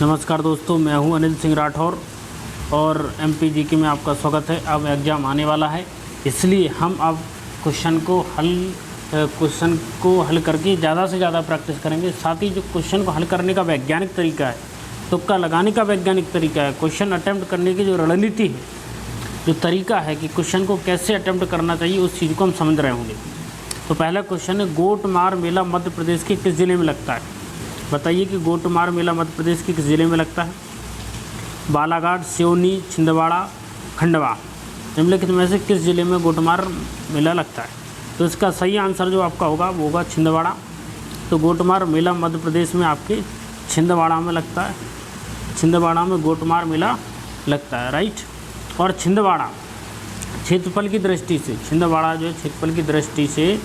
नमस्कार दोस्तों, मैं हूं अनिल सिंह राठौर और एमपीजीके में आपका स्वागत है। अब एग्ज़ाम आने वाला है, इसलिए हम अब क्वेश्चन को हल करके ज़्यादा से ज़्यादा प्रैक्टिस करेंगे। साथ ही जो क्वेश्चन को हल करने का वैज्ञानिक तरीका है, तुक्का लगाने का वैज्ञानिक तरीका है, क्वेश्चन अटैम्प्ट करने की जो रणनीति है, जो तरीका है कि क्वेश्चन को कैसे अटैम्प्ट करना चाहिए, उस चीज़ को हम समझ रहे होंगे। तो पहला क्वेश्चन है, गोटमार मेला मध्य प्रदेश के किस ज़िले में लगता है? बताइए कि गोटमार मेला मध्य प्रदेश के किस ज़िले में लगता है? बालाघाट, सिवनी, छिंदवाड़ा, खंडवा। निम्नलिखित में से किस ज़िले में गोटमार मेला लगता है? तो इसका सही आंसर जो आपका होगा वो होगा छिंदवाड़ा। तो गोटमार मेला मध्य प्रदेश में आपके छिंदवाड़ा में लगता है। छिंदवाड़ा में गोटमार मेला लगता है, राइट। और छिंदवाड़ा क्षेत्रफल की दृष्टि से, छिंदवाड़ा जो है क्षेत्रफल की दृष्टि से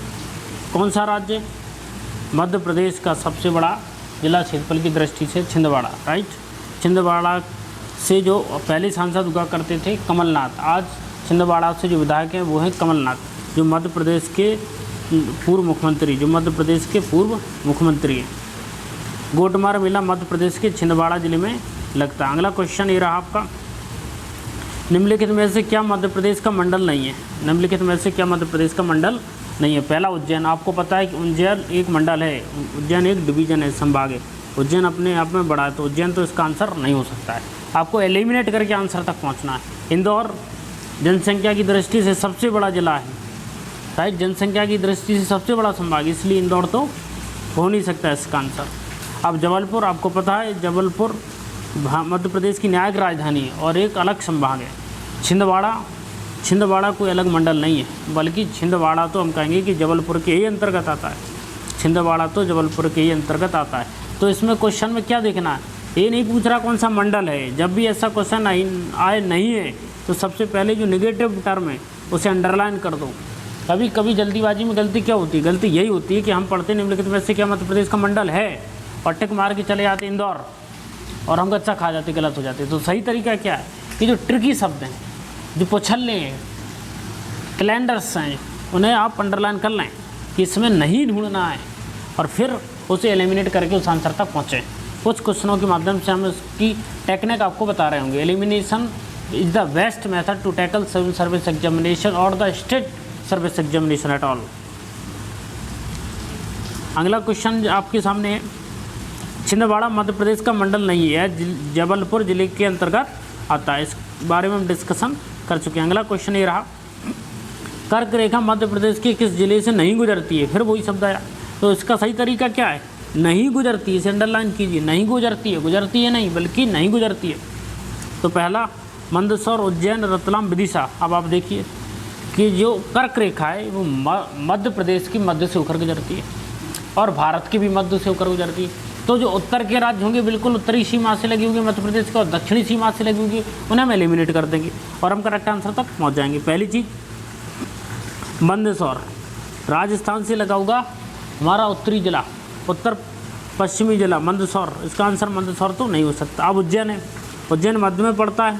कौन सा राज्य? मध्य प्रदेश का सबसे बड़ा जिला क्षेत्रफल की दृष्टि से छिंदवाड़ा, राइट। छिंदवाड़ा से जो पहले सांसद हुआ करते थे कमलनाथ, आज छिंदवाड़ा से जो विधायक हैं वो हैं कमलनाथ, जो मध्य प्रदेश के पूर्व मुख्यमंत्री हैं। गोटमार मेला मध्य प्रदेश के छिंदवाड़ा जिले में लगता है। अगला क्वेश्चन ये रहा आपका, निम्नलिखित में से क्या मध्य प्रदेश का मंडल नहीं है? निम्नलिखित में से क्या मध्य प्रदेश का मंडल नहीं है? पहला उज्जैन। आपको पता है कि उज्जैन एक मंडल है, उज्जैन एक डिवीजन है, संभाग है। उज्जैन अपने आप में बड़ा है, तो उज्जैन तो इसका आंसर नहीं हो सकता है। आपको एलिमिनेट करके आंसर तक पहुंचना है। इंदौर जनसंख्या की दृष्टि से सबसे बड़ा जिला है, राइट। जनसंख्या की दृष्टि से सबसे बड़ा संभाग, इसलिए इंदौर तो हो नहीं सकता है इसका आंसर। अब जबलपुर, आपको पता है जबलपुर मध्य प्रदेश की न्यायिक राजधानी है और एक अलग संभाग है। छिंदवाड़ा कोई अलग मंडल नहीं है, बल्कि छिंदवाड़ा तो हम कहेंगे कि जबलपुर के ही अंतर्गत आता है। छिंदवाड़ा तो जबलपुर के ही अंतर्गत आता है। तो इसमें क्वेश्चन में क्या देखना है, ये नहीं पूछ रहा कौन सा मंडल है। जब भी ऐसा क्वेश्चन आए नहीं है तो सबसे पहले जो निगेटिव टर्म है उसे अंडरलाइन कर दो। कभी कभी जल्दीबाजी में गलती क्या होती है? गलती यही होती है कि हम पढ़ते निम्नलिखित में से क्या मध्य प्रदेश का मंडल है और टिक मार के चले जाते इंदौर और हम कच्चा खा जाते, गलत हो जाते। तो सही तरीका क्या है कि जो ट्रिकी शब्द हैं, जो पुछल्ले हैं, कैलेंडर्स हैं, उन्हें आप अंडरलाइन कर लें कि इसमें नहीं ढूंढना है और फिर उसे एलिमिनेट करके उस आंसर तक पहुँचें। कुछ क्वेश्चनों के माध्यम से हम उसकी टेक्निक आपको बता रहे होंगे। Elimination is the best method to tackle civil service examination और the state service examination at all. अगला क्वेश्चन आपके सामने है, छिंदवाड़ा मध्य प्रदेश का मंडल नहीं है, जबलपुर जिले के अंतर्गत आता है। इस बारे में हम डिस्कशन कर चुके हैं। अगला क्वेश्चन ये रहा, कर्क रेखा मध्य प्रदेश के किस जिले से नहीं गुजरती है? फिर वही शब्द आया। तो इसका सही तरीका क्या है? नहीं गुजरती है, इसे अंडरलाइन कीजिए। नहीं गुजरती है, गुजरती है नहीं, बल्कि नहीं गुजरती है। तो पहला मंदसौर, उज्जैन, रतलाम, विदिशा। अब आप देखिए कि जो कर्क रेखा है वो मध्य प्रदेश की मध्य से होकर गुजरती है और भारत की भी मध्य से होकर गुजरती है। तो जो उत्तर के राज्य होंगे बिल्कुल उत्तरी सीमा से लगी होंगी मध्य प्रदेश के और दक्षिणी सीमा से लगी होंगी, उन्हें हम एलिमिनेट कर देंगे और हम करेक्ट आंसर तक पहुंच जाएंगे। पहली चीज़, मंदसौर राजस्थान से लगा होगा हमारा उत्तरी जिला, उत्तर पश्चिमी जिला मंदसौर। इसका आंसर मंदसौर तो नहीं हो सकता। अब उज्जैन है, उज्जैन मध्य में पड़ता है।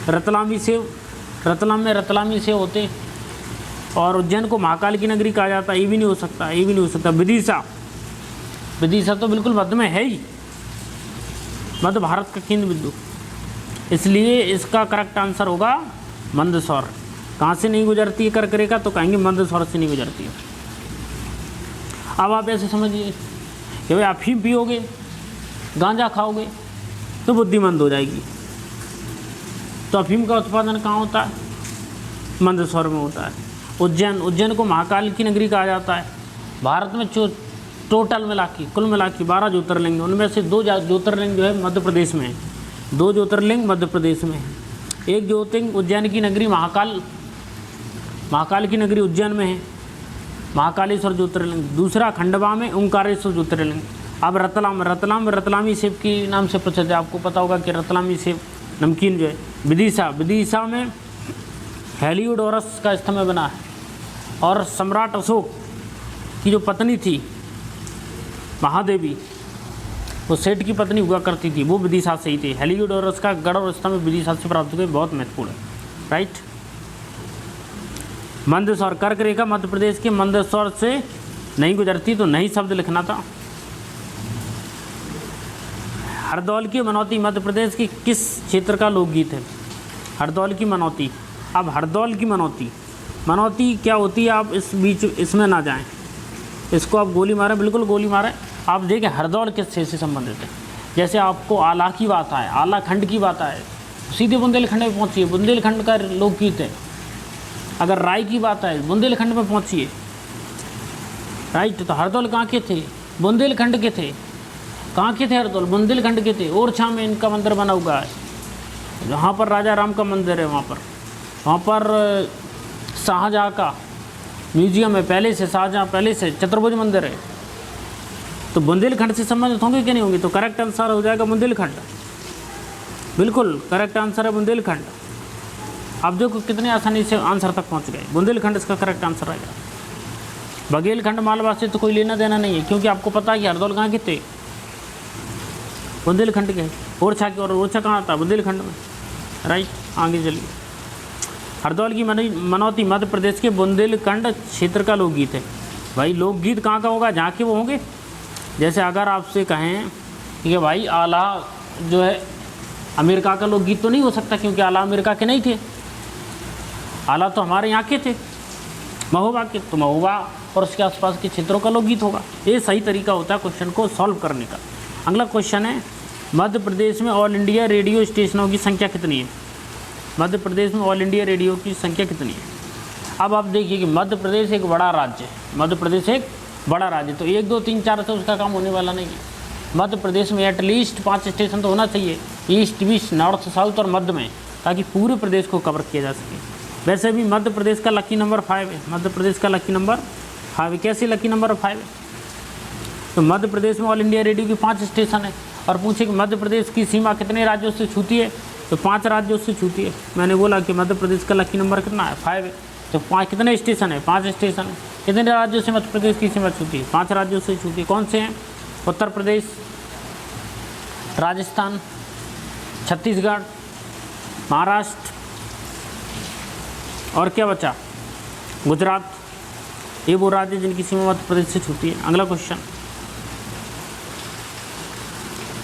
रतलामी सेव, रतलाम में रतलामी सेव होते हैं और उज्जैन को महाकाल की नगरी कहा जाता है, ये भी नहीं हो सकता, ये भी नहीं हो सकता। विदिशा, विदिशा तो बिल्कुल मध्य में है ही, मध्य भारत का केंद्र बिंदु, इसलिए इसका करेक्ट आंसर होगा मंदसौर। कहाँ से नहीं गुजरती है कर्क रेखा? तो कहेंगे मंदसौर से नहीं गुजरती है। अब आप ऐसे समझिए कि भाई अफीम पियोगे, गांजा खाओगे तो बुद्धिमंद हो जाएगी। तो अफीम का उत्पादन कहाँ होता है? मंदसौर में होता है। उज्जैन को महाकाल की नगरी कहा जाता है। भारत में टोटल मिला के, कुल मिला के 12 ज्योतिर्लिंग, उनमें से 2 ज्योतिर्लिंग जो है मध्य प्रदेश में है। 2 ज्योतिर्लिंग मध्य प्रदेश में है। एक ज्योतिर्लिंग उज्जैन की नगरी महाकाल की नगरी उज्जैन में है, महाकालेश्वर ज्योतिर्लिंग। दूसरा खंडवा में ओंकारेश्वर ज्योतिर्लिंग। अब रतलामी सेब के नाम से प्रसिद्ध है, आपको पता होगा कि रतलामी सेब नमकीन जो है। विदिशा में हेलियोडोरस का स्तंभ बना है और सम्राट अशोक की जो पत्नी थी महादेवी, वो सेठ की पत्नी हुआ करती थी, वो विदिशा से ही थी। हेलियोडोरस का गढ़ और स्तंभ विदिशा से प्राप्त हुए, बहुत महत्वपूर्ण है, राइट। मंदसौर, कर्क रेखा मध्य प्रदेश के मंदसौर से नहीं गुजरती, तो नहीं शब्द लिखना था। हरदौल की मनौती मध्य प्रदेश के किस क्षेत्र का लोकगीत है? हरदौल की मनौती। अब हरदौल की मनौती, मनौती क्या होती है, आप इस बीच इसमें ना जाएं, इसको आप गोली मारें, बिल्कुल गोली मारें। आप देखें हरदौल किस से संबंधित है। जैसे आपको आला की बात आए, आला खंड की बात आए, सीधे बुंदेलखंड में पहुँचिए, बुंदेलखंड का लोकगीत है। अगर राय की बात आए, बुंदेलखंड में पहुँचिए, राइट। तो हरदौल कहाँ के थे? बुंदेलखंड के थे। कहाँ के थे हरदौल? बुंदेलखंड के थे। ओरछा में इनका मंदिर बना हुआ है, जहाँ पर राजा राम का मंदिर है, वहाँ पर शाहजहाँ का म्यूजियम है, पहले से शाहजहाँ, पहले से चतुर्भुज मंदिर है। तो बुंदेलखंड से संबंधित होंगे कि नहीं होंगे? तो करेक्ट आंसर हो जाएगा बुंदेलखंड, बिल्कुल करेक्ट आंसर है बुंदेलखंड। आप देखो कितने आसानी से आंसर तक पहुँच गए, बुंदेलखंड इसका करेक्ट आंसर आएगा। बघेलखंड मालवा से तो कोई लेना देना नहीं है, क्योंकि आपको पता है कि हरदौल कहाँ के थे, बुंदेलखंड के। ओरछा की, और ओरछा कहाँ था? बुंदेलखंड में, राइट। आगे चलिए। हरदौल की मनौती मध्य प्रदेश के बुंदेलखंड क्षेत्र का लोकगीत है। भाई लोकगीत कहाँ का होगा? जहाँ के वो होंगे। जैसे अगर आपसे कहें कि भाई आला जो है अमेरिका का लोकगीत तो नहीं हो सकता, क्योंकि आला अमेरिका के नहीं थे, आला तो हमारे यहाँ के थे, महोबा के। तो महोबा और उसके आसपास के क्षेत्रों का लोकगीत होगा। ये सही तरीका होता है क्वेश्चन को सॉल्व करने का। अगला क्वेश्चन है, मध्य प्रदेश में ऑल इंडिया रेडियो स्टेशनों की संख्या कितनी है? मध्य प्रदेश में ऑल इंडिया रेडियो की संख्या कितनी है? अब आप देखिए कि मध्य प्रदेश एक बड़ा राज्य है, मध्य प्रदेश एक बड़ा राज्य, तो 1 2 3 4 से उसका काम होने वाला नहीं है। मध्य प्रदेश में एटलीस्ट 5 स्टेशन तो होना चाहिए, ईस्ट वेस्ट नॉर्थ साउथ और मध्य में, ताकि पूरे प्रदेश को कवर किया जा सके। वैसे भी मध्य प्रदेश का लकी नंबर 5 है, मध्य प्रदेश का लकी नंबर 5 है। कैसे लकी नंबर 5 है? तो मध्य प्रदेश में ऑल इंडिया रेडियो की 5 स्टेशन है, और पूछे कि मध्य प्रदेश की सीमा कितने राज्यों से छूती है, तो 5 राज्यों से छूती है। मैंने बोला कि मध्य प्रदेश का लकी नंबर कितना है? 5 है। तो 5 कितने स्टेशन है? 5 स्टेशन है। कितने राज्यों से मध्य प्रदेश की सीमा छूती है? 5 राज्यों से छूती है। कौन से हैं? उत्तर प्रदेश, राजस्थान, छत्तीसगढ़, महाराष्ट्र, और क्या बचा? गुजरात। ये वो राज्य जिनकी सीमा मध्य प्रदेश से छूती है। अगला क्वेश्चन,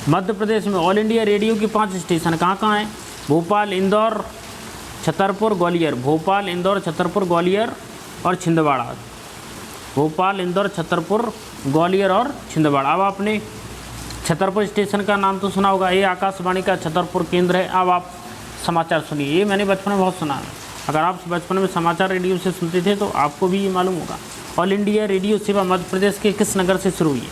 मध्य प्रदेश में ऑल इंडिया रेडियो की 5 स्टेशन कहाँ कहाँ हैं? भोपाल, इंदौर, छतरपुर, ग्वालियर। भोपाल, इंदौर, छतरपुर, ग्वालियर और छिंदवाड़ा। भोपाल, इंदौर, छतरपुर, ग्वालियर और छिंदवाड़ा। अब आपने छतरपुर स्टेशन का नाम तो सुना होगा, ये आकाशवाणी का छतरपुर केंद्र है। अब आप समाचार सुनिए, ये मैंने बचपन में बहुत सुना है। अगर आप बचपन में समाचार रेडियो से सुनते थे तो आपको भी ये मालूम होगा। ऑल इंडिया रेडियो सेवा मध्य प्रदेश के किस नगर से शुरू हुई है?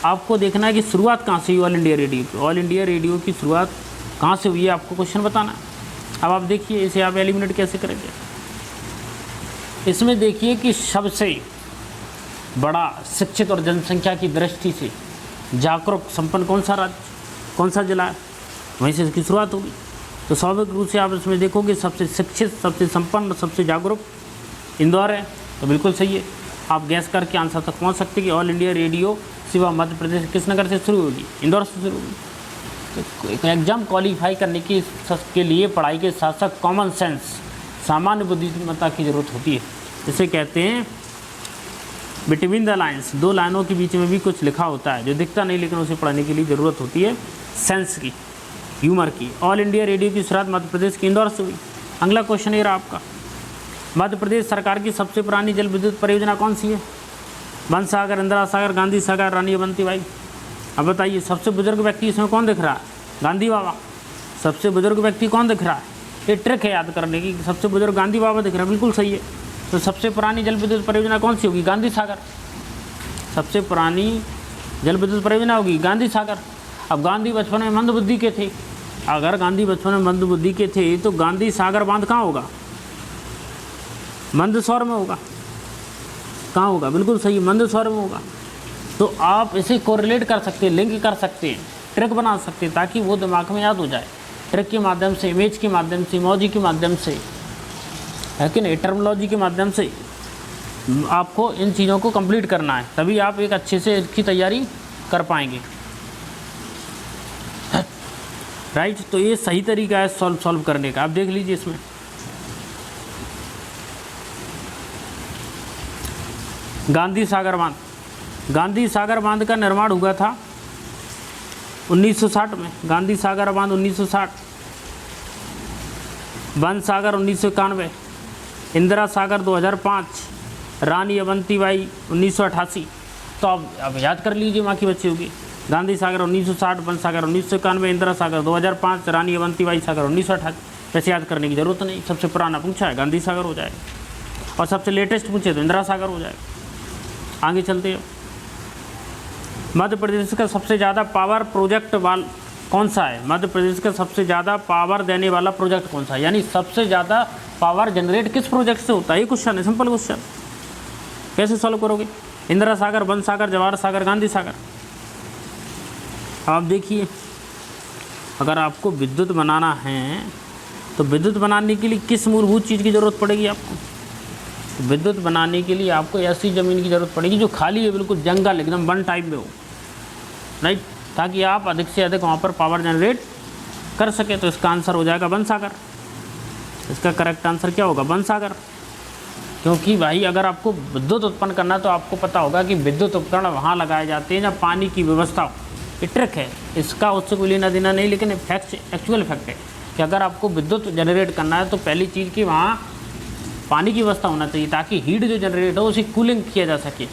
आपको देखना है कि शुरुआत कहाँ से हुई ऑल इंडिया रेडियो की। ऑल इंडिया रेडियो की शुरुआत कहाँ से हुई है, आपको क्वेश्चन बताना है। अब आप देखिए इसे आप एलिमिनेट कैसे करेंगे। इसमें देखिए कि सबसे बड़ा शिक्षित और जनसंख्या की दृष्टि से जागरूक संपन्न कौन सा राज्य, कौन सा जिला है, वहीं से इसकी शुरुआत होगी। तो स्वाभाविक रूप से आप इसमें देखोगे सबसे शिक्षित, सबसे संपन्न, सबसे जागरूक इंदौर है, तो बिल्कुल सही है। आप गैस करके आंसर तक पहुंच सकते हैं कि ऑल इंडिया रेडियो सेवा मध्य प्रदेश किस नगर से शुरू होगी? इंदौर से शुरू होगी। तो एग्जाम क्वालिफाई करने के लिए पढ़ाई के साथ साथ कॉमन सेंस, सामान्य बुद्धिमत्ता की ज़रूरत होती है। इसे कहते हैं बिटवीन द लाइन्स, 2 लाइनों के बीच में भी कुछ लिखा होता है जो दिखता नहीं, लेकिन उसे पढ़ने के लिए ज़रूरत होती है सेंस की, ह्यूमर की। ऑल इंडिया रेडियो की शुरुआत मध्य प्रदेश के इंदौर से हुई। अगला क्वेश्चन ये रहा आपका, मध्य प्रदेश सरकार की सबसे पुरानी जल विद्युत परियोजना कौन सी है? बन सागर, इंदिरा सागर, गांधी सागर, रानी अवंतीबाई। अब बताइए सबसे बुजुर्ग व्यक्ति इसमें कौन दिख रहा है? गांधी बाबा। सबसे बुजुर्ग व्यक्ति कौन दिख रहा है? ये ट्रिक है याद करने की, सबसे बुजुर्ग गांधी बाबा दिख रहा है, बिल्कुल सही है। तो सबसे पुरानी जल विद्युत परियोजना कौन सी होगी? गांधी सागर। सबसे पुरानी जल विद्युत परियोजना होगी गांधी सागर। अब गांधी बचपन में मंदबुद्धि के थे, अगर गांधी बचपन में मंदबुद्धि के थे तो गांधी सागर बांध कहाँ होगा? मंदसौर में होगा। कहाँ होगा? बिल्कुल सही, मंदसौर में होगा। तो आप इसे कोरिलेट कर सकते हैं, लिंक कर सकते हैं, ट्रिक बना सकते हैं, ताकि वो दिमाग में याद हो जाए। ट्रिक के माध्यम से, इमेज के माध्यम से, इमोजी के माध्यम से, है कि नहीं, टर्मिनोलॉजी के माध्यम से आपको इन चीज़ों को कंप्लीट करना है, तभी आप एक अच्छे से इसकी तैयारी कर पाएंगे। राइट, तो ये सही तरीका है सॉल्व करने का। आप देख लीजिए इसमें गांधी सागर बांध। गांधी सागर बांध का निर्माण हुआ था 1960 में, गांधी सागर बांध 1960, बन सागर 1991, इंदिरा सागर 2005, रानी अवंतीबाई 1988। तो अब याद कर लीजिए, वहाँ की बच्ची होगी। गांधी सागर 1960, बन सागर 1991, इंदिरा सागर 2005, रानी अवंतीबाई सागर 1988। वैसे याद करने की जरूरत नहीं, सबसे पुराना पूछा है गांधी सागर हो जाएगा, और सबसे लेटेस्ट पूछे तो इंदिरा सागर हो जाएगा। आगे चलते हैं। मध्य प्रदेश का सबसे ज़्यादा पावर प्रोजेक्ट कौन सा है? मध्य प्रदेश का सबसे ज़्यादा पावर देने वाला प्रोजेक्ट कौन सा है? यानी सबसे ज़्यादा पावर जनरेट किस प्रोजेक्ट से होता है? ये क्वेश्चन है, सिंपल क्वेश्चन। कैसे सॉल्व करोगे? इंदिरा सागर, बन सागर, जवाहर सागर, गांधी सागर। आप देखिए, अगर आपको विद्युत बनाना है तो विद्युत बनाने के लिए किस मूलभूत चीज़ की ज़रूरत पड़ेगी आपको? विद्युत बनाने के लिए आपको ऐसी ज़मीन की ज़रूरत पड़ेगी जो खाली है, बिल्कुल जंगल, एकदम वन टाइप में हो, राइट, ताकि आप अधिक से अधिक वहाँ पर पावर जनरेट कर सके। तो इसका आंसर हो जाएगा बन सागर। इसका करेक्ट आंसर क्या होगा? बन सागर। क्योंकि भाई अगर आपको विद्युत उत्पन्न करना है तो आपको पता होगा कि विद्युत उपकरण वहाँ लगाए जाते हैं जहाँ पानी की व्यवस्था हो। ये ट्रिक है, इसका उससे कोई लेना देना नहीं, लेकिन फैक्ट, एक्चुअल फैक्ट है कि अगर आपको विद्युत जनरेट करना है तो पहली चीज़ की वहाँ पानी की व्यवस्था होना चाहिए, ताकि हीट जो जनरेट हो उसी कूलिंग किया जा सके,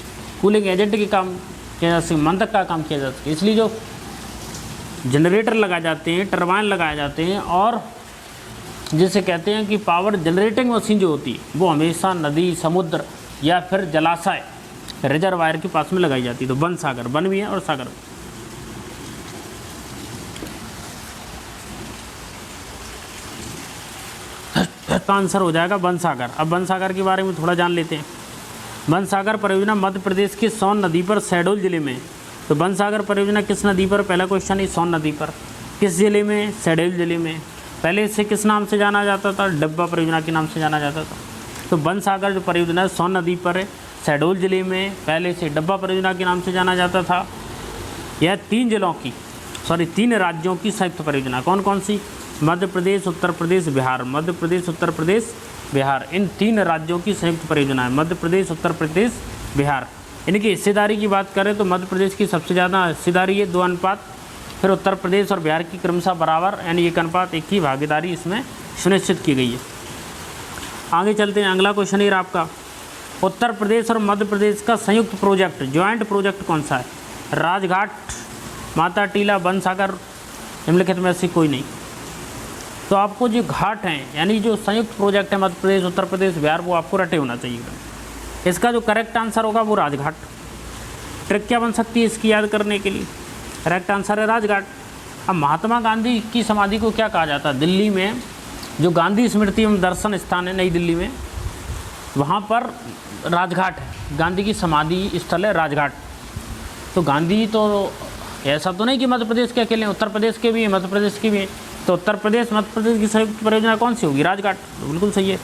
कूलिंग एजेंट के काम किया जा सके, मंदक का काम किया जा सके। इसलिए जो जनरेटर लगाए जाते हैं, टरबाइन लगाए जाते हैं, और जिसे कहते हैं कि पावर जनरेटिंग मशीन जो होती है वो हमेशा नदी, समुद्र या फिर जलाशय, रिजर्वायर के पास में लगाई जाती है। तो बन सागर, बन भी है और सागर भी। तो आंसर हो जाएगा बन सागर। अब बन सागर के बारे में थोड़ा जान लेते हैं। बन सागर परियोजना मध्य प्रदेश की सोन नदी पर शहडोल जिले में। तो बन सागर परियोजना किस नदी पर? पहला क्वेश्चन है, सोन नदी पर। किस जिले में? शहडोल जिले में। पहले इसे किस नाम से जाना जाता था? डब्बा परियोजना के नाम से जाना जाता था। तो बन सागर जो परियोजना है सोन नदी पर है, शहडोल जिले में, पहले इसे डब्बा परियोजना के नाम से जाना जाता था। यह 3 राज्यों की संयुक्त परियोजना। कौन कौन सी? मध्य प्रदेश, उत्तर प्रदेश, बिहार। मध्य प्रदेश, उत्तर प्रदेश, बिहार, इन 3 राज्यों की संयुक्त परियोजना है। मध्य प्रदेश, उत्तर प्रदेश, बिहार। इनकी हिस्सेदारी की बात करें तो मध्य प्रदेश की सबसे ज़्यादा हिस्सेदारी है, 2 अनुपात, फिर उत्तर प्रदेश और बिहार की क्रमशः बराबर, यानी 1 अनुपात 1 की भागीदारी इसमें सुनिश्चित की गई है। आगे चलते हैं। अगला क्वेश्चन है आपका, उत्तर प्रदेश और मध्य प्रदेश का संयुक्त प्रोजेक्ट, ज्वाइंट प्रोजेक्ट कौन सा है? राजघाट, माता टीला, बन सागर, निम्नलिखित में से कोई नहीं। तो आपको जो घाट हैं, यानी जो संयुक्त प्रोजेक्ट है मध्य प्रदेश, उत्तर प्रदेश, बिहार, वो आपको रटे होना चाहिए। इसका जो करेक्ट आंसर होगा वो राजघाट। ट्रिक क्या बन सकती है इसकी याद करने के लिए? करेक्ट आंसर है राजघाट। अब महात्मा गांधी की समाधि को क्या कहा जाता है? दिल्ली में जो गांधी स्मृति एवं दर्शन स्थान है नई दिल्ली में, वहाँ पर राजघाट है, गांधी की समाधि स्थल है राजघाट। तो गांधी तो ऐसा तो नहीं कि मध्य प्रदेश के अकेले, उत्तर प्रदेश के भी हैं, मध्य प्रदेश के भी हैं। तो उत्तर प्रदेश मध्य प्रदेश की संयुक्त परियोजना कौन सी होगी? राजघाट। तो बिल्कुल सही है।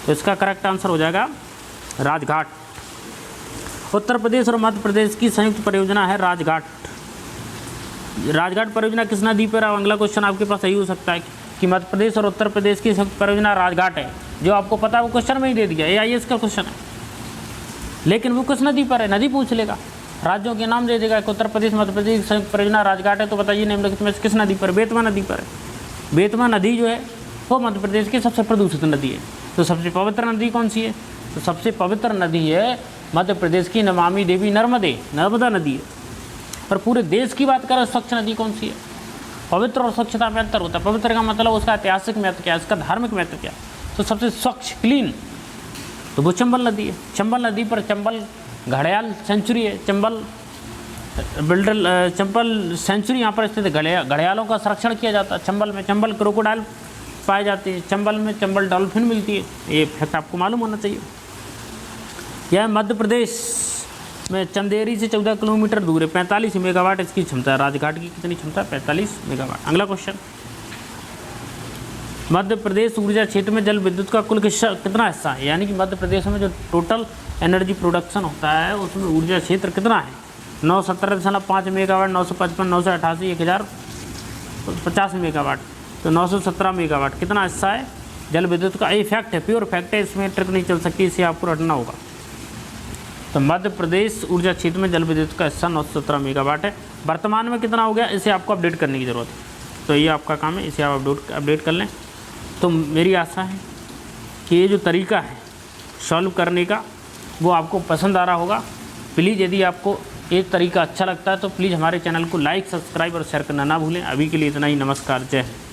तो इसका करेक्ट आंसर हो जाएगा राजघाट। उत्तर प्रदेश और मध्य प्रदेश की संयुक्त परियोजना है राजघाट। राजघाट परियोजना किस नदी पर है? अगला क्वेश्चन आपके पास यही हो सकता है कि मध्य प्रदेश और उत्तर प्रदेश की संयुक्त परियोजना राजघाट है। जो आपको पता है वो क्वेश्चन में ही दे दिया, AIS का क्वेश्चन है, लेकिन वो किस नदी पर है? नदी पूछ लेगा, राज्यों के नाम दे देगा कि उत्तर प्रदेश मध्य प्रदेश की संयुक्त परियोजना राजघाट है। तो बताइए निम्नलिखित में किस नदी पर? बेतवा नदी पर है। बेतवा नदी जो है वो मध्य प्रदेश की सबसे प्रदूषित नदी है। तो सबसे पवित्र नदी कौन सी है? तो सबसे पवित्र नदी है मध्य प्रदेश की नमामि देवी नर्मदा नदी है। और पूरे देश की बात करें स्वच्छ नदी कौन सी है? पवित्र और स्वच्छता में अंतर होता है। पवित्र का मतलब उसका ऐतिहासिक महत्व क्या है, इसका धार्मिक महत्व क्या है। तो सबसे स्वच्छ, क्लीन, तो वो चंबल नदी है। चंबल नदी पर चंबल घड़ियाल सेंचुरी है, चंबल सेंचुरी यहाँ पर स्थित है। घड़ियालों का संरक्षण किया जाता है चंबल में। चंबल क्रोकोडाइल पाए जाते हैं चंबल में, चंबल डॉल्फिन मिलती है। ये फैक्ट आपको मालूम होना चाहिए। यह मध्य प्रदेश में चंदेरी से 14 किलोमीटर दूर है। 45 मेगावाट इसकी क्षमता है। राजघाट की कितनी क्षमता है? 45 मेगावाट। अगला क्वेश्चन, मध्य प्रदेश ऊर्जा क्षेत्र में जल विद्युत का कुल कितना हिस्सा है? यानी कि मध्य प्रदेश में जो टोटल एनर्जी प्रोडक्शन होता है उसमें ऊर्जा क्षेत्र कितना है? 917.5 मेगावाट, 955, 988, 1050 मेगावाट। तो 917 मेगावाट कितना हिस्सा है जल विद्युत का? ये फैक्ट है, प्योर फैक्ट है, इसमें ट्रिक नहीं चल सकती, इसे आपको रटना होगा। तो मध्य प्रदेश ऊर्जा क्षेत्र में जल विद्युत का हिस्सा 917 मेगावाट है। वर्तमान में कितना हो गया, इसे आपको अपडेट करने की ज़रूरत है। तो ये आपका काम है, इसे आप अपडेट कर लें। तो मेरी आशा है कि ये जो तरीका है सॉल्व करने का वो आपको पसंद आ रहा होगा। प्लीज़ यदि आपको ये तरीका अच्छा लगता है तो प्लीज़ हमारे चैनल को लाइक, सब्सक्राइब और शेयर करना ना भूलें। अभी के लिए इतना ही, नमस्कार, जय हिंद।